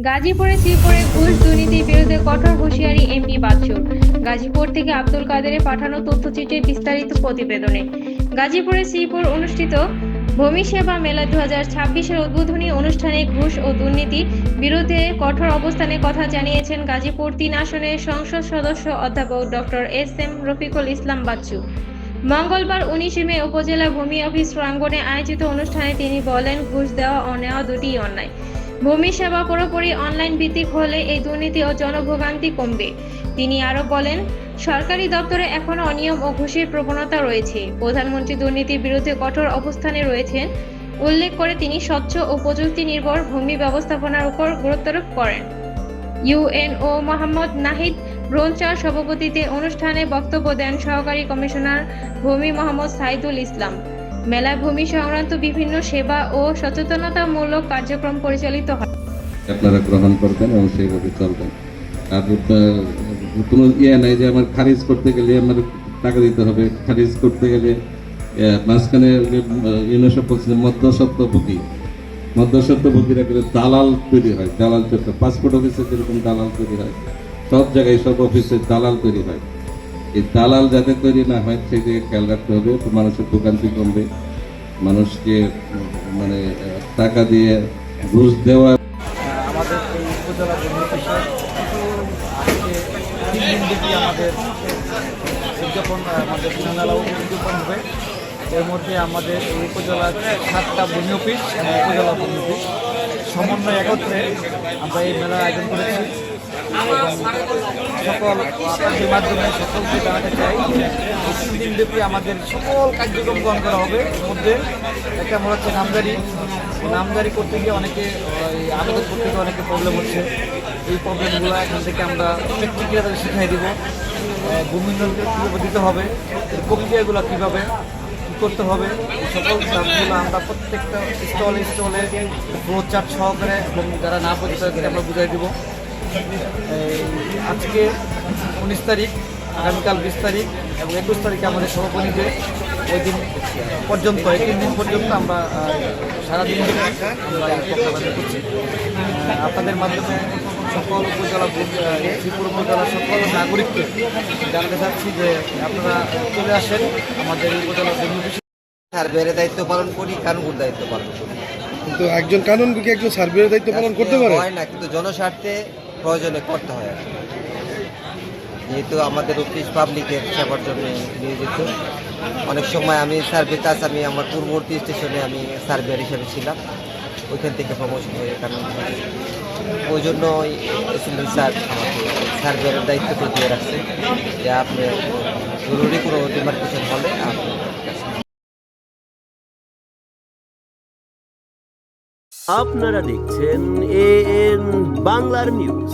গাজীপুরে শ্রীপুরে ঘুষ দুর্নীতির বিরুদ্ধে কঠোর হুঁশিয়ারি এমপি বাচ্চুর। গাজীপুর থেকে আব্দুল কাদেরের পাঠানো তথ্যচিত্রের বিস্তারিত প্রতিবেদনে। গাজীপুরে শ্রীপুর অনুষ্ঠিত ভূমি সেবা মেলা 2026-এর উদ্বোধনী অনুষ্ঠানে ঘুষ ও দুর্নীতি বিরুদ্ধে কঠোর অবস্থানের কথা জানিয়েছেন গাজীপুর 3 আসনের সংসদ সদস্য অধ্যাপক ডক্টর এস.এম. রফিকুল ইসলাম বাচ্চু। মঙ্গলবার 19 মে উপজেলা ভূমি অফিস প্রাঙ্গণে আয়োজিত অনুষ্ঠানে তিনি বলেন, ঘুষ দেওয়া ও নেওয়া দুটিই অন্যায়। ভূমি সেবা পুরোপুরি অনলাইন ভিত্তিক হলে এই দুর্নীতি ও জনভোগান্তি কমবে। তিনি আরো বলেন, সরকারি দপ্তরে এখনো অনিয়ম ও ঘুষের প্রবণতা রয়েছে। প্রধানমন্ত্রী দুর্নীতির বিরুদ্ধে কঠোর অবস্থানে রয়েছেন উল্লেখ করে তিনি স্বচ্ছ ও প্রযুক্তি নির্ভর ভূমি ব্যবস্থাপনার উপর গুরুত্বারোপ করেন। ইউএনও মোহাম্মদ নাহিদ ব্রোঞ্চার সভাপতিত্বে অনুষ্ঠানে বক্তব্য দেন সহকারী কমিশনার ভূমি মোহাম্মদ সাইদুল ইসলাম। মেলায় ভূমি সংক্রান্ত বিভিন্ন সেবা ও সচেতনতামূলক কার্যক্রম পরিচালিত হয়। আপনারা গ্রহণ করবেন এবং সেইভাবে চলবেন। আর কোনো নাই যে আমার খারিজ করতে গেলে আমার টাকা দিতে হবে, খারিজ করতে গেলে মাঝখানে ইউনেস্কো বলছে মধ্যস্বত্বভোগীরা গেলে দালাল তৈরি হয়। দালাল চক্র পাসপোর্ট অফিসে যেরকম দালাল তৈরি হয়, সব জায়গায় সব অফিসে দালাল তৈরি হয়। এই দালাল যাতে তৈরি না হয় সেই দিকে খেয়াল রাখতে হবে। মানুষের ভোগান্তি কমবে, মানুষকে মানে টাকা দিয়ে ঘুষ দেওয়া। আমাদের এই উপজেলা ভূমি অফিসে কিন্তু আজকে 3 দিন দেখি আমাদের উদযাপন আমাদের মেলাও উদযাপন হবে। এর মধ্যে আমাদের এই উপজেলার 7টা ভূমি অফিস এবং উপজেলা ভূমি অফিস সমন্বয় একত্রে আমরা এই মেলার আয়োজন করেছি এবং সকল আপনাদের মাধ্যমে সকলকে জানাতে চাই যে এই 3 দিন ব্যাপী আমাদের সকল কার্যক্রম গ্রহণ করা হবে। এর মধ্যে একটা মনে হচ্ছে নামজারি করতে গিয়ে অনেকে আবেদন করতে গিয়ে অনেকে প্রবলেম হচ্ছে। এই প্রবলেমগুলো এখান থেকে আমরা প্র্যাকটিক্যালি তাদের শিখিয়ে দেবো। ভূমি কীভাবে দিতে হবে, এর প্রক্রিয়াগুলো কীভাবে করতে হবে, এই সকল কাজগুলো আমরা প্রত্যেকটা স্টলে ফ্লো চার্ট সহকারে এবং যারা না পরিচিত তাদেরকে আমরা বুঝাই দেবো। আজকে 19 তারিখ, আগামীকাল 20 তারিখ এবং 21 তারিখে আমাদের সভাপতিদের ওই দিন পর্যন্ত 3 দিন পর্যন্ত আমরা সারাদিন আমরা এই প্রোগ্রাম করছি। আপনাদের মাধ্যমে সকল উপজেলা শ্রীপুর উপজেলার সকল নাগরিককে জানাতে চাচ্ছি যে আপনারা চলে আসেন আমাদের এই উপজেলা ভূমি অফিসে। সার্ভেয়ারের দায়িত্ব পালন করি, কানুনগোর দায়িত্ব পালন করি। কিন্তু একজন কানুনগো কি একজন সার্ভেয়ারের দায়িত্ব পালন করতে পারে? হয় না, কিন্তু জনস্বার্থে প্রয়োজনে করতে হয়। যেহেতু আমাদের অফিস পাবলিকের সেবার জন্য নিয়োজিত, অনেক সময় আমি সার্ভে কাজ আমি আমার পূর্ববর্তী স্টেশনে আমি সার্ভেয়ার হিসেবে ছিলাম, ওইখান থেকে প্রমোশন হয়ে কারণ ওই জন্য এসএমডি স্যার আমাকে সার্ভেয়ারের দায়িত্বটা দিয়ে রাখছে যে আপনি জরুরি কোনো ডিমার্কেশন হলে আপনি। আপনারা দেখছেন এএন বাংলার নিউজ।